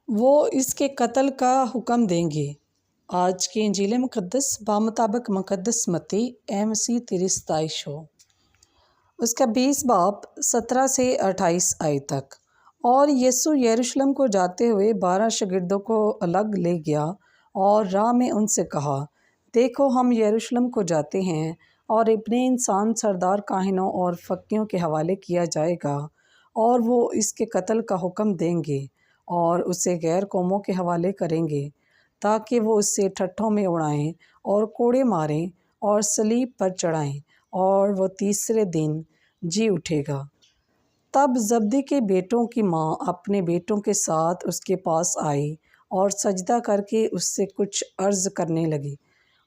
وہ اس کے قتل کا حکم دیں گے۔ آج کی انجیل مقدس بامطابق مقدس متی مسیح تیری ستائش ہو۔ اس کا 20 باب 17 سے 28 آیت تک۔ اور یسوع یروشلم کو جاتے ہوئے 12 شاگردوں کو الگ لے گیا اور راہ میں ان سے کہا، دیکھو ہم یروشلم کو جاتے ہیں اور ابن انسان سردار کاہنوں اور فقیوں کے حوالے کیا جائے گا، اور وہ اس کے قتل کا حکم دیں گے اور اسے غیر قوموں کے حوالے کریں گے تاکہ وہ اسے ٹھٹھوں میں اڑائیں اور کوڑے ماریں اور صلیب پر چڑھائیں، اور وہ تیسرے دن جی اٹھے گا۔ تب زبدی کے بیٹوں کی ماں اپنے بیٹوں کے ساتھ اس کے پاس آئی اور سجدہ کر کے اس سے کچھ عرض کرنے لگی۔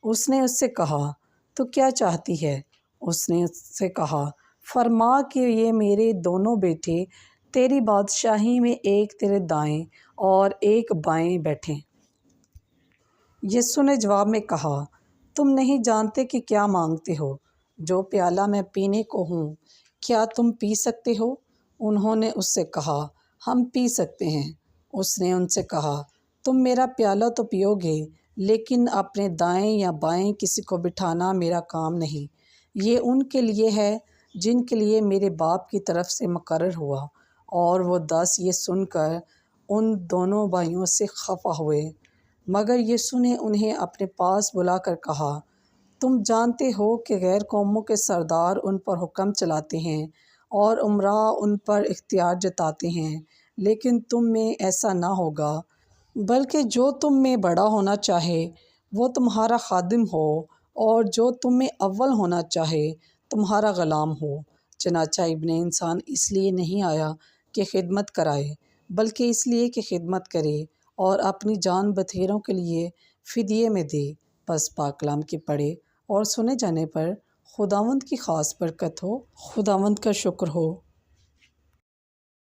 اس نے اس سے کہا، تو کیا چاہتی ہے؟ اس نے اس سے کہا، فرما کہ یہ میرے دونوں بیٹے تیری بادشاہی میں ایک تیرے دائیں اور ایک بائیں بیٹھیں۔ یسوع نے جواب میں کہا، تم نہیں جانتے کہ کیا مانگتے ہو۔ جو پیالہ میں پینے کو ہوں کیا تم پی سکتے ہو؟ انہوں نے اس سے کہا، ہم پی سکتے ہیں۔ اس نے ان سے کہا، تم میرا پیالہ تو پیو گے، لیکن اپنے دائیں یا بائیں کسی کو بٹھانا میرا کام نہیں۔ یہ ان کے لیے ہے جن کے لیے میرے باپ کی طرف سے مقرر ہوا۔ اور وہ 10 یہ سن کر ان دونوں بھائیوں سے خفا ہوئے، مگر یسوع نے انہیں اپنے پاس بلا کر کہا، تم جانتے ہو کہ غیر قوموں کے سردار ان پر حکم چلاتے ہیں اور امراء ان پر اختیار جتاتے ہیں، لیکن تم میں ایسا نہ ہوگا، بلکہ جو تم میں بڑا ہونا چاہے وہ تمہارا خادم ہو، اور جو تم میں اول ہونا چاہے تمہارا غلام ہو۔ چنانچہ ابن انسان اس لیے نہیں آیا کہ خدمت کرائے، بلکہ اس لیے کہ خدمت کرے اور اپنی جان بتھیروں کے لیے فدیے میں دے۔ بس پاک کلام کے پڑھے اور سنے جانے پر خداوند کی خاص برکت ہو۔ خداوند کا شکر ہو۔